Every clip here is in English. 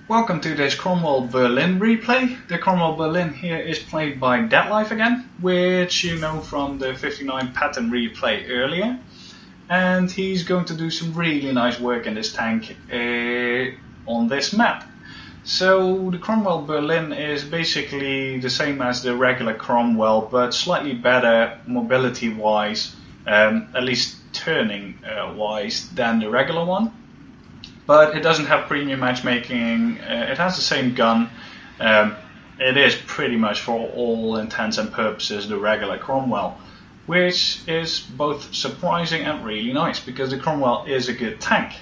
Welcome to this Cromwell Berlin replay. The Cromwell Berlin here is played by DEADLIFE again, which you know from the 59 pattern replay earlier. And he's going to do some really nice work in this tank on this map. So the Cromwell Berlin is basically the same as the regular Cromwell, but slightly better mobility wise, at least turning wise, than the regular one. But it doesn't have premium matchmaking. It has the same gun. It is pretty much, for all intents and purposes, the regular Cromwell, which is both surprising and really nice because the Cromwell is a good tank.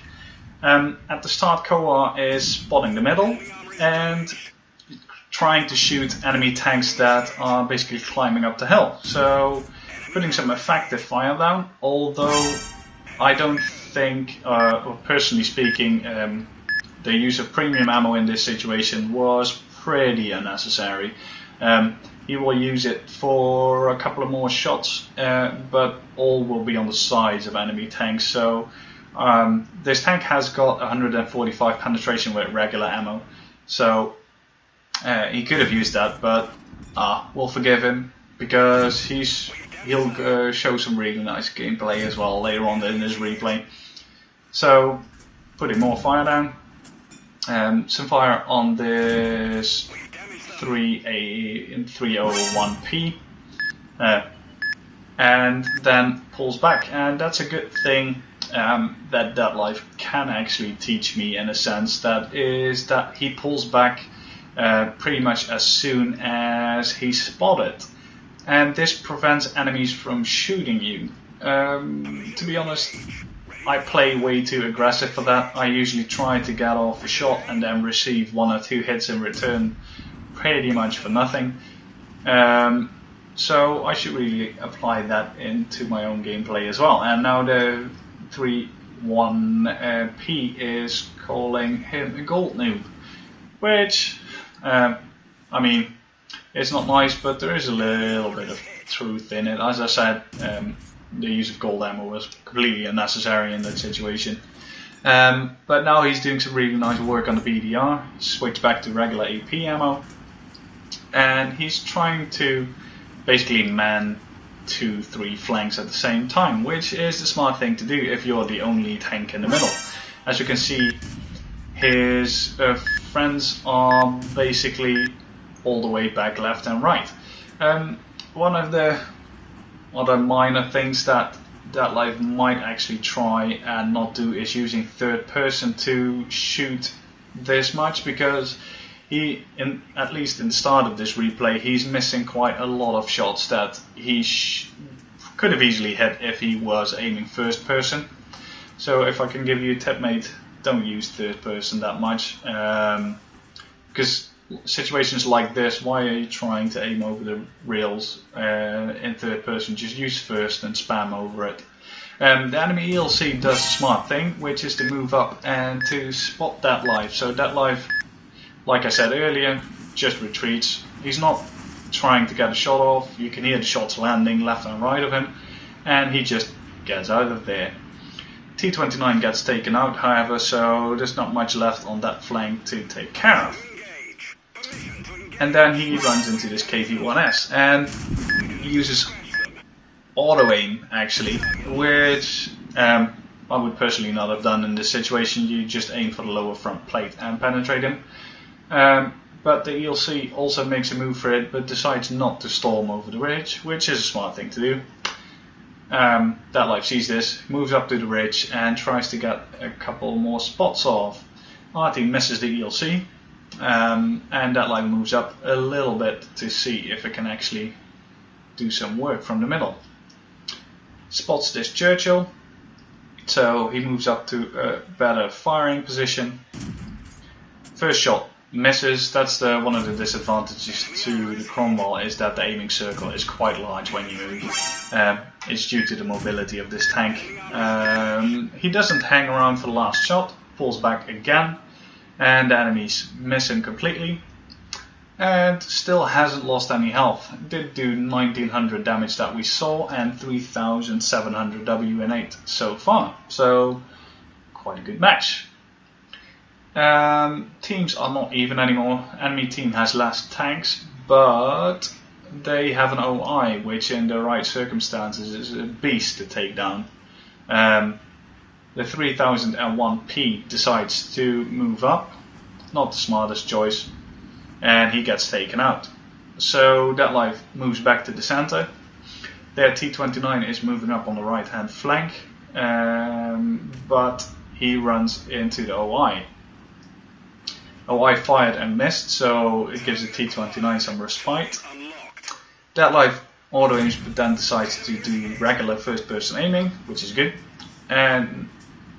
At the start, KOWAR is spotting the middle and trying to shoot enemy tanks that are basically climbing up the hill. So putting some effective fire down, although I don't think, personally speaking, the use of premium ammo in this situation was pretty unnecessary. He will use it for a couple of more shots, but all will be on the sides of enemy tanks. So this tank has got 145 penetration with regular ammo, so he could have used that, but we'll forgive him because he'll show some really nice gameplay as well later on in this replay. So putting more fire down, some fire on this 301P, and then pulls back, and that's a good thing that DEADLIFE can actually teach me, in a sense, that is that he pulls back pretty much as soon as he's spotted, and this prevents enemies from shooting you. To be honest, I play way too aggressive for that. I usually try to get off a shot and then receive 1 or 2 hits in return, pretty much for nothing. So I should really apply that into my own gameplay as well. And now the 31P is calling him a gold noob, which, I mean, it's not nice, but there is a little bit of truth in it. As I said, the use of gold ammo was completely unnecessary in that situation. But now he's doing some really nice work on the BDR, switch back to regular AP ammo, and he's trying to basically man 2-3 flanks at the same time, which is the smart thing to do if you're the only tank in the middle. As you can see, his friends are basically all the way back left and right. One of the other minor things that DEADLIFE might actually try and not do is using third person to shoot this much, because he, at least in the start of this replay, he's missing quite a lot of shots that he could have easily hit if he was aiming first person. So if I can give you a tip, mate, don't use third person that much, because situations like this, why are you trying to aim over the rails in third person? Just use first and spam over it. The enemy ELC does a smart thing, which is to move up and to spot DEADLIFE. So DEADLIFE, like I said earlier, just retreats. He's not trying to get a shot off. You can hear the shots landing left and right of him, and he just gets out of there. T29 gets taken out, however, so there's not much left on that flank to take care of. And then he runs into this KV-1S and he uses auto aim, actually, which I would personally not have done in this situation. You just aim for the lower front plate and penetrate him. But the ELC also makes a move for it, but decides not to storm over the ridge, which is a smart thing to do. DEADLIFE sees this, moves up to the ridge and tries to get a couple more spots off. Artie misses the ELC. And DEADLIFE moves up a little bit to see if it can actually do some work from the middle. Spots this Churchill, so he moves up to a better firing position. First shot misses. That's one of the disadvantages to the Cromwell, is that the aiming circle is quite large when you move. It's due to the mobility of this tank. He doesn't hang around for the last shot, pulls back again, and the enemies miss him completely, and still hasn't lost any health. Did do 1900 damage that we saw and 3700 WN8 so far, so quite a good match. Teams are not even anymore. Enemy team has less tanks, but they have an OI, which in the right circumstances is a beast to take down. The 3001P decides to move up, not the smartest choice, and he gets taken out. So DEADLIFE moves back to the center. Their T29 is moving up on the right hand flank, but he runs into the OI. OI fired and missed, so it gives the T29 some respite. DEADLIFE auto aims, but then decides to do regular first person aiming, which is good, and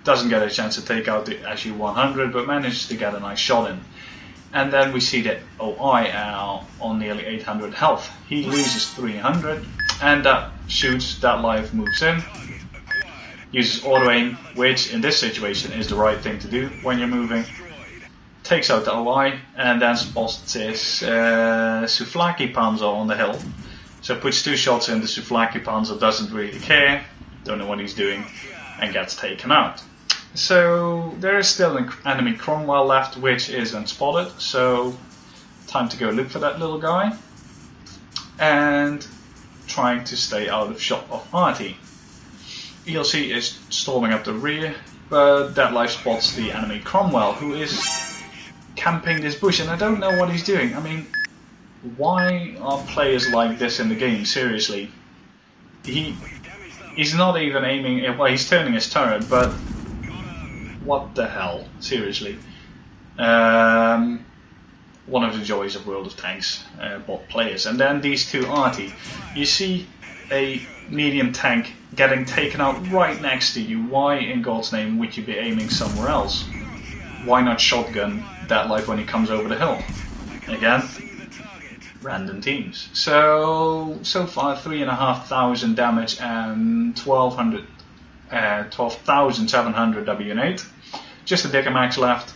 doesn't get a chance to take out the SU-100, but manages to get a nice shot in. And then we see that OI on nearly 800 health. He loses 300, and that shoots. DEADLIFE moves in, uses auto aim, which in this situation is the right thing to do when you're moving. Takes out the OI, and then spots his Souvlaki Panzer on the hill. So puts 2 shots in. The Souvlaki Panzer doesn't really care, don't know what he's doing, and gets taken out. So there is still an enemy Cromwell left, which is unspotted, so time to go look for that little guy, and trying to stay out of shot of Artie. ELC is storming up the rear, but DEADLIFE spots the enemy Cromwell, who is camping this bush, and I don't know what he's doing. I mean, why are players like this in the game? Seriously. He's not even aiming, well, he's turning his turret, but what the hell? Seriously. One of the joys of World of Tanks bot players. And then these two Artie. You see a medium tank getting taken out right next to you. Why in God's name would you be aiming somewhere else? Why not shotgun DEADLIFE when he comes over the hill? Again, random teams. So far 3,500 damage and 12,700 WN8. Just a Digger Max left.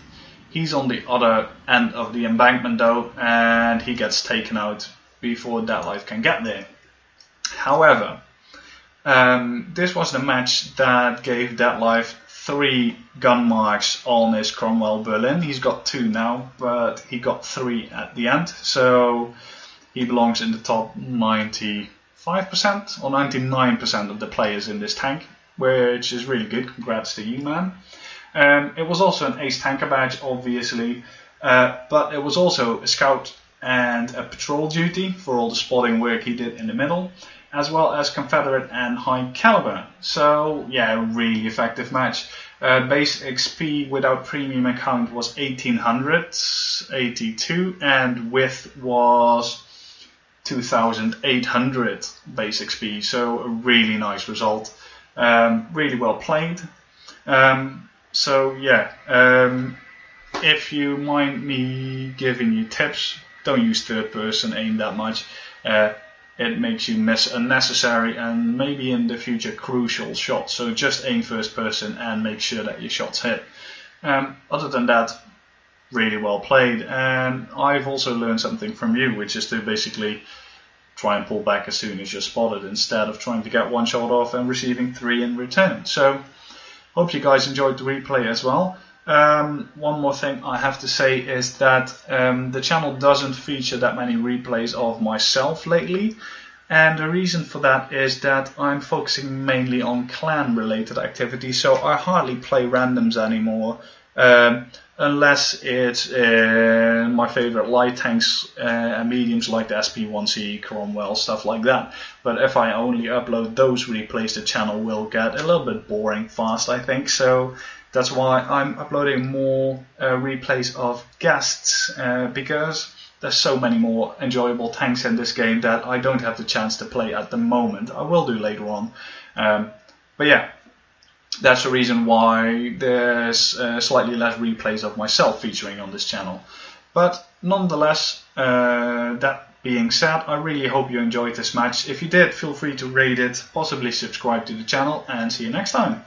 He's on the other end of the embankment though, and he gets taken out before DEADLIFE can get there. However, this was the match that gave DEADLIFE 3 gun marks on his Cromwell Berlin. He's got 2 now, but he got 3 at the end, so he belongs in the top 95% or 99% of the players in this tank, which is really good. Congrats to you, man. It was also an ace tanker badge, obviously, but it was also a scout and a patrol duty for all the spotting work he did in the middle, as well as Confederate and high caliber. So yeah, really effective match. Base XP without premium account was 1882, and with was 2800 base XP. So a really nice result. Really well played. So yeah, if you mind me giving you tips, don't use third person aim that much. It makes you miss unnecessary and maybe in the future crucial shots. So just aim first person and make sure that your shots hit. Other than that, really well played. And I've also learned something from you, which is to basically try and pull back as soon as you're spotted, instead of trying to get 1 shot off and receiving 3 in return. So hope you guys enjoyed the replay as well. One more thing I have to say is that the channel doesn't feature that many replays of myself lately, and the reason for that is that I'm focusing mainly on clan related activities, so I hardly play randoms anymore, unless it's my favorite light tanks and mediums like the SP1C, Cromwell, stuff like that. But if I only upload those replays, the channel will get a little bit boring fast, I think. So that's why I'm uploading more replays of guests, because there's so many more enjoyable tanks in this game that I don't have the chance to play at the moment. I will do later on. But yeah, that's the reason why there's slightly less replays of myself featuring on this channel. But nonetheless, that being said, I really hope you enjoyed this match. If you did, feel free to rate it, possibly subscribe to the channel, and see you next time.